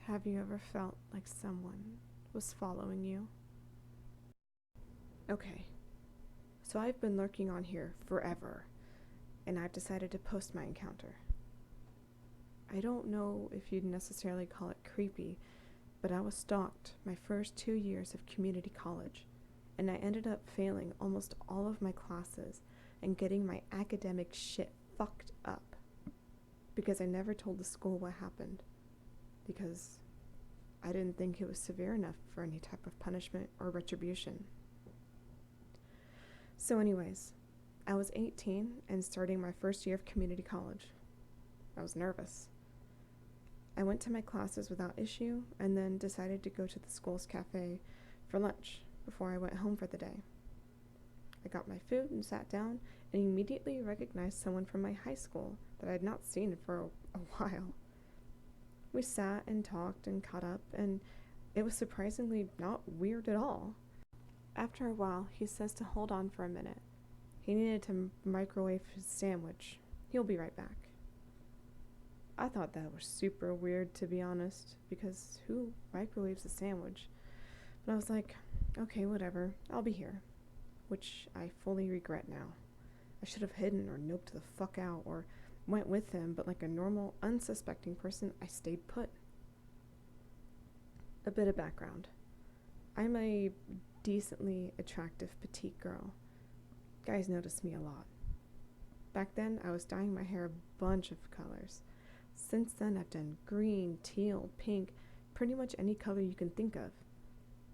Have you ever felt like someone was following you? Okay, so I've been lurking on here forever, and I've decided to post my encounter. I don't know if you'd necessarily call it creepy, but I was stalked my first 2 years of community college, and I ended up failing almost all of my classes and getting my academic shit fucked up because I never told the school what happened, because I didn't think it was severe enough for any type of punishment or retribution. So anyways, I was 18 and starting my first year of community college. I was nervous. I went to my classes without issue and then decided to go to the school's cafe for lunch before I went home for the day. I got my food and sat down and immediately recognized someone from my high school that I had not seen for a while. We sat and talked and caught up, and it was surprisingly not weird at all. After a while, he says to hold on for a minute. He needed to microwave his sandwich. He'll be right back. I thought that was super weird, to be honest, because who microwaves a sandwich? But I was like, okay, whatever, I'll be here. Which I fully regret now. I should have hidden or noped the fuck out or went with him, but like a normal, unsuspecting person, I stayed put. A bit of background. I'm a decently attractive petite girl. Guys notice me a lot. Back then, I was dyeing my hair a bunch of colors. Since then, I've done green, teal, pink, pretty much any color you can think of.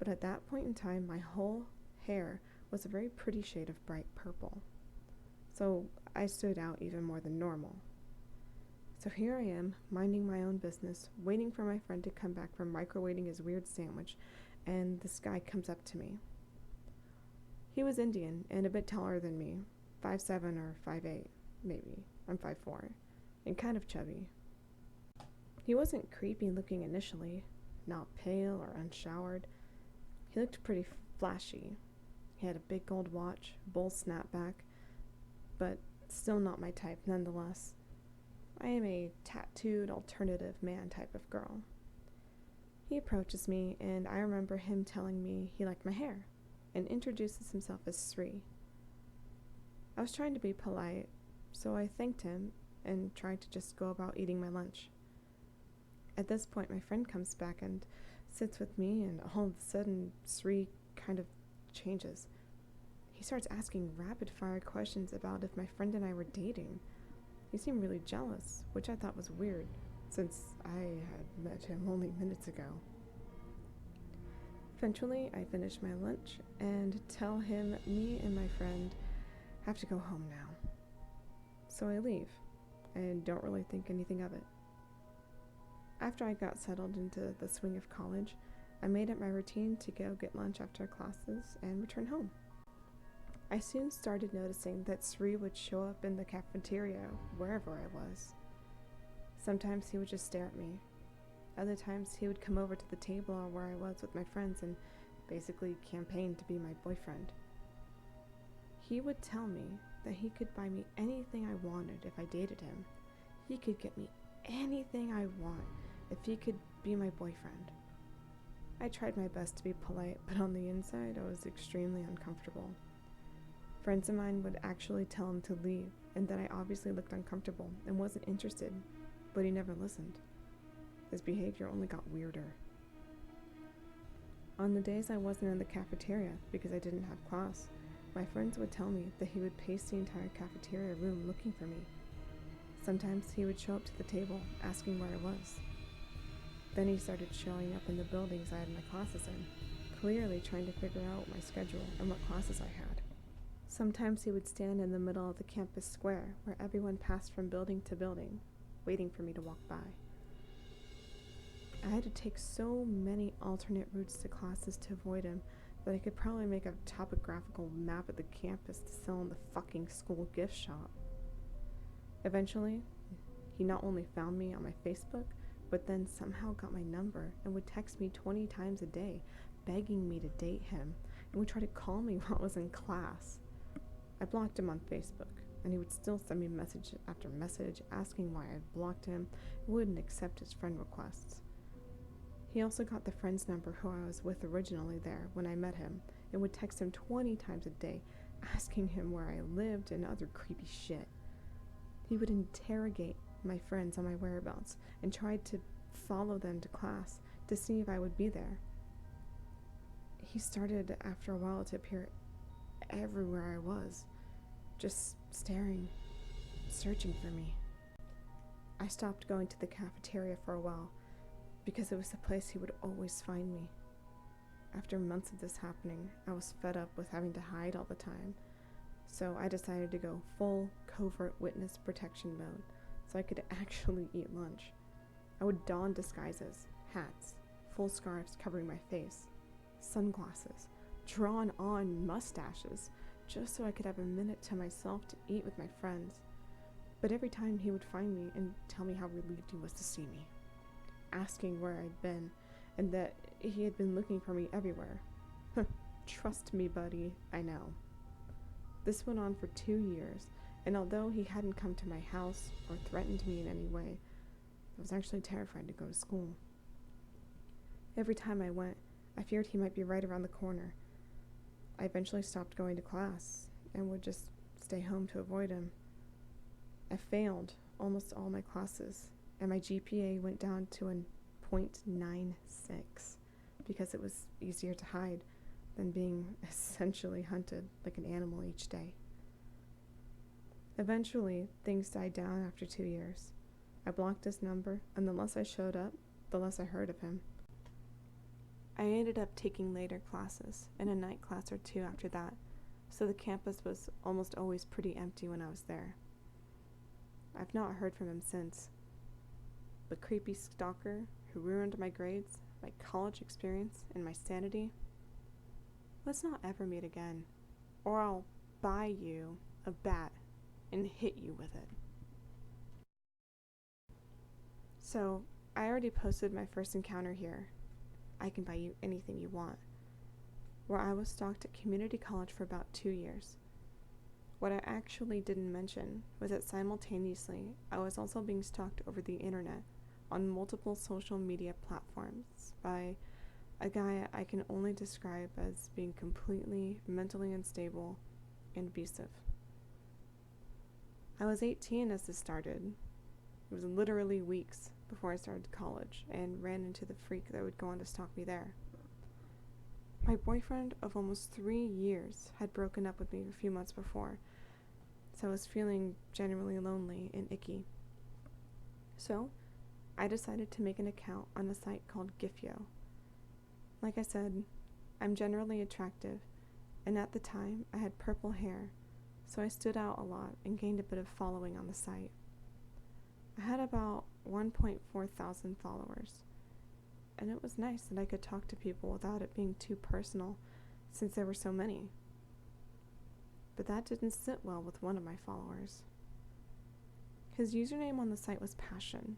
But at that point in time, my whole hair was a very pretty shade of bright purple. So I stood out even more than normal. So here I am, minding my own business, waiting for my friend to come back from microwaving his weird sandwich, and this guy comes up to me. He was Indian and a bit taller than me, 5'7" or 5'8", maybe. I'm 5'4", and kind of chubby. He wasn't creepy looking initially, not pale or unshowered. He looked pretty flashy. He had a big gold watch, bowl snapback, but still not my type nonetheless. I am a tattooed alternative man type of girl. He approaches me, and I remember him telling me he liked my hair, and introduces himself as Sri. I was trying to be polite, so I thanked him and tried to just go about eating my lunch. At this point, my friend comes back and sits with me, and all of a sudden, Sri kind of changes. He starts asking rapid-fire questions about if my friend and I were dating. He seemed really jealous, which I thought was weird, since I had met him only minutes ago. Eventually, I finish my lunch and tell him me and my friend have to go home now. So I leave, and don't really think anything of it. After I got settled into the swing of college, I made it my routine to go get lunch after classes and return home. I soon started noticing that Sri would show up in the cafeteria wherever I was. Sometimes he would just stare at me. Other times he would come over to the table where I was with my friends and basically campaign to be my boyfriend. He would tell me that he could buy me anything I wanted if I dated him. He could get me anything I want if he could be my boyfriend. I tried my best to be polite, but on the inside I was extremely uncomfortable. Friends of mine would actually tell him to leave, and that I obviously looked uncomfortable and wasn't interested, but he never listened. His behavior only got weirder. On the days I wasn't in the cafeteria because I didn't have class, my friends would tell me that he would pace the entire cafeteria room looking for me. Sometimes he would show up to the table asking where I was. Then he started showing up in the buildings I had my classes in, clearly trying to figure out my schedule and what classes I had. Sometimes he would stand in the middle of the campus square where everyone passed from building to building, waiting for me to walk by. I had to take so many alternate routes to classes to avoid him that I could probably make a topographical map of the campus to sell in the fucking school gift shop. Eventually, he not only found me on my Facebook, but then somehow got my number and would text me 20 times a day, begging me to date him, and would try to call me while I was in class. I blocked him on Facebook, and he would still send me message after message asking why I blocked him and wouldn't accept his friend requests. He also got the friend's number who I was with originally there when I met him, and would text him 20 times a day, asking him where I lived and other creepy shit. He would interrogate my friends on my whereabouts and tried to follow them to class to see if I would be there. He started, after a while, to appear everywhere I was, just staring, searching for me. I stopped going to the cafeteria for a while because it was the place he would always find me. After months of this happening, I was fed up with having to hide all the time, so I decided to go full covert witness protection mode so I could actually eat lunch. I would don disguises, hats, full scarves covering my face, sunglasses, drawn on mustaches, just so I could have a minute to myself to eat with my friends. But every time he would find me and tell me how relieved he was to see me, asking where I'd been and that he had been looking for me everywhere. Trust me, buddy, I know. This went on for 2 years, and although he hadn't come to my house or threatened me in any way, I was actually terrified to go to school. Every time I went, I feared he might be right around the corner. I eventually stopped going to class and would just stay home to avoid him. I failed almost all my classes, and my GPA went down to a 0.96 because it was easier to hide than being essentially hunted like an animal each day. Eventually, things died down after 2 years. I blocked his number, and the less I showed up, the less I heard of him. I ended up taking later classes and a night class or two after that, so the campus was almost always pretty empty when I was there. I've not heard from him since. The creepy stalker who ruined my grades, my college experience, and my sanity. Let's not ever meet again, or I'll buy you a bat and hit you with it. So, I already posted my first encounter here. I can buy you anything you want, where I was stalked at community college for about 2 years. What I actually didn't mention was that simultaneously, I was also being stalked over the internet on multiple social media platforms by a guy I can only describe as being completely mentally unstable and abusive. I was 18 as this started. It was literally weeks before I started college and ran into the freak that would go on to stalk me there. My boyfriend of almost 3 years had broken up with me a few months before, so I was feeling genuinely lonely and icky. So, I decided to make an account on a site called Gifyo. Like I said, I'm generally attractive, and at the time I had purple hair, so I stood out a lot and gained a bit of following on the site. I had about 1.4 thousand followers, and it was nice that I could talk to people without it being too personal, since there were so many. But that didn't sit well with one of my followers. His username on the site was Passion.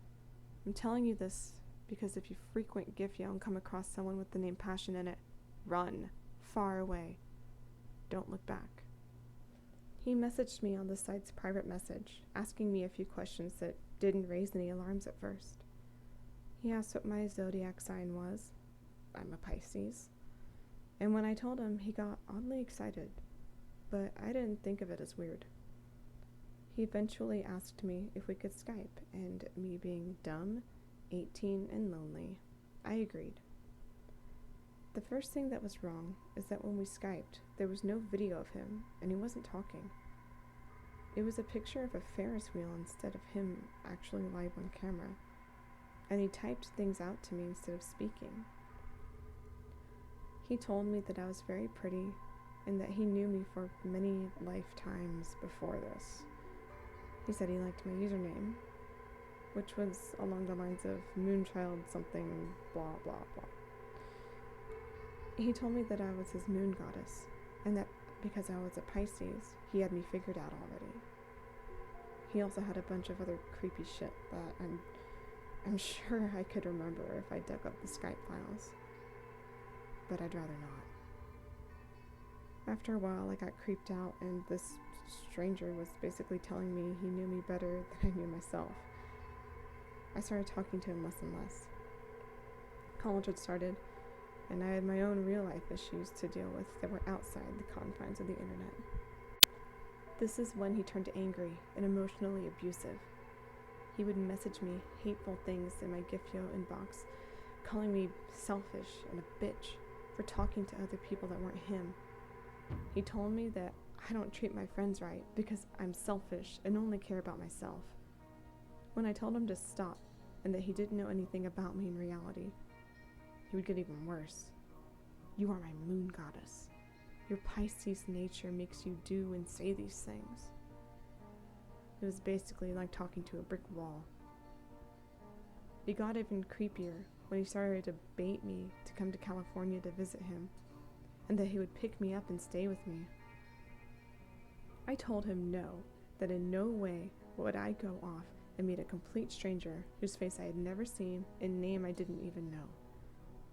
I'm telling you this because if you frequent Gifyo and come across someone with the name Passion in it, run far away. Don't look back. He messaged me on the site's private message, asking me a few questions that didn't raise any alarms at first. He asked what my zodiac sign was. I'm a Pisces. And when I told him, he got oddly excited, but I didn't think of it as weird. He eventually asked me if we could Skype, and me being dumb, 18, and lonely, I agreed. The first thing that was wrong is that when we Skyped, there was no video of him, and he wasn't talking. It was a picture of a Ferris wheel instead of him actually live on camera, and he typed things out to me instead of speaking. He told me that I was very pretty, and that he knew me for many lifetimes before this. He said he liked my username, which was along the lines of Moonchild something blah blah blah. He told me that I was his moon goddess, and that because I was a Pisces, he had me figured out already. He also had a bunch of other creepy shit that I'm sure I could remember if I dug up the Skype files, but I'd rather not. After a while, I got creeped out, and this stranger was basically telling me he knew me better than I knew myself. I started talking to him less and less. College had started, and I had my own real-life issues to deal with that were outside the confines of the internet. This is when he turned angry and emotionally abusive. He would message me hateful things in my Gifyo inbox, calling me selfish and a bitch for talking to other people that weren't him. He told me that I don't treat my friends right because I'm selfish and only care about myself. When I told him to stop and that he didn't know anything about me in reality, he would get even worse. You are my moon goddess. Your Pisces nature makes you do and say these things. It was basically like talking to a brick wall. It got even creepier when he started to bait me to come to California to visit him, and that he would pick me up and stay with me. I told him no, that in no way would I go off and meet a complete stranger whose face I had never seen and name I didn't even know.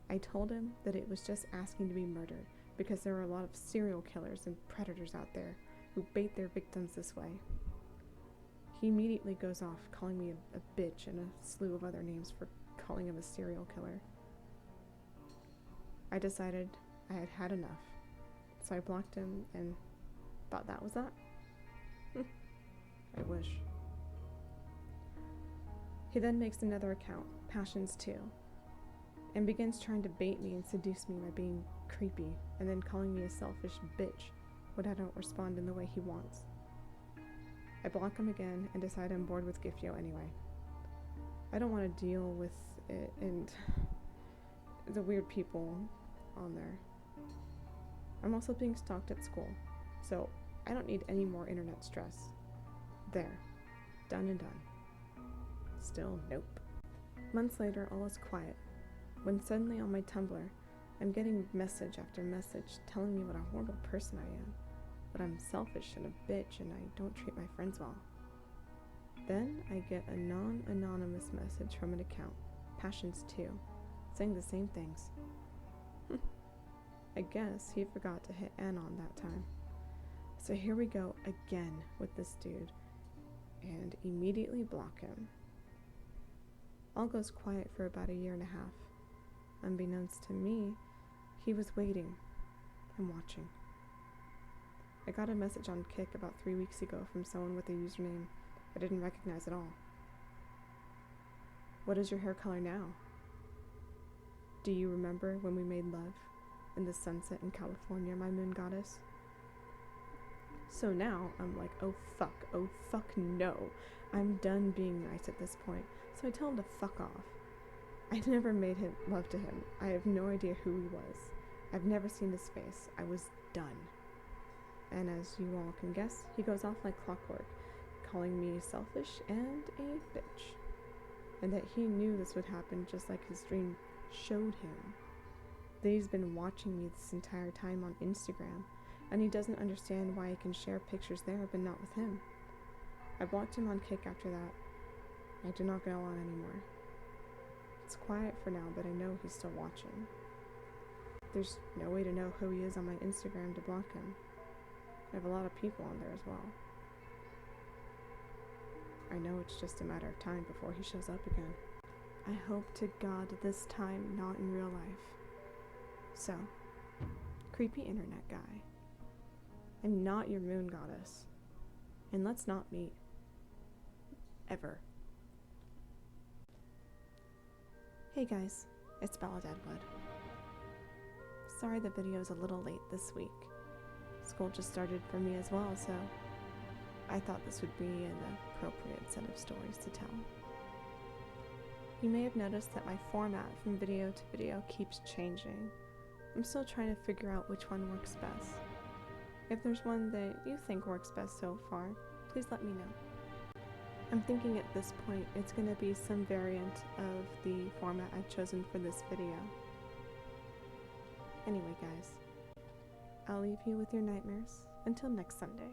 I told him that it was just asking to be murdered because there are a lot of serial killers and predators out there who bait their victims this way. He immediately goes off calling me a bitch and a slew of other names for calling him a serial killer. I decided I had had enough, so I blocked him and thought that was that. I wish. He then makes another account, Passions 2, and begins trying to bait me and seduce me by being creepy and then calling me a selfish bitch when I don't respond in the way he wants. I block him again and decide I'm bored with Gifyo anyway. I don't want to deal with it and the weird people on there. I'm also being stalked at school, so I don't need any more internet stress. There. Done and done. Still, nope. Months later, all is quiet, when suddenly on my Tumblr, I'm getting message after message telling me what a horrible person I am, that I'm selfish and a bitch and I don't treat my friends well. Then I get a non-anonymous message from an account, Passions 2, saying the same things. I guess he forgot to hit Anon that time. So here we go again with this dude, and immediately block him. All goes quiet for about 1.5 years. Unbeknownst to me, he was waiting and watching. I got a message on Kik about 3 weeks ago from someone with a username I didn't recognize at all. What is your hair color now? Do you remember when we made love in the sunset in California, my moon goddess? So now I'm like, oh fuck no. I'm done being nice at this point, so I tell him to fuck off. I never made love to him. I have no idea who he was. I've never seen his face. I was done. And as you all can guess, he goes off like clockwork, calling me selfish and a bitch. And that he knew this would happen just like his dream showed him. That he's been watching me this entire time on Instagram, and he doesn't understand why I can share pictures there but not with him. I blocked him on Kik after that. I do not go on anymore. It's quiet for now, but I know he's still watching. There's no way to know who he is on my Instagram to block him. I have a lot of people on there as well. I know it's just a matter of time before he shows up again. I hope to God this time not in real life. So, creepy internet guy, I'm not your moon goddess, and let's not meet. Ever. Hey guys, it's Bella Deadwood. Sorry the video is a little late this week. School just started for me as well, so I thought this would be an appropriate set of stories to tell. You may have noticed that my format from video to video keeps changing. I'm still trying to figure out which one works best. If there's one that you think works best so far, please let me know. I'm thinking at this point it's going to be some variant of the format I've chosen for this video. Anyway guys, I'll leave you with your nightmares until next Sunday,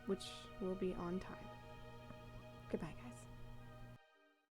which will be on time. Goodbye guys.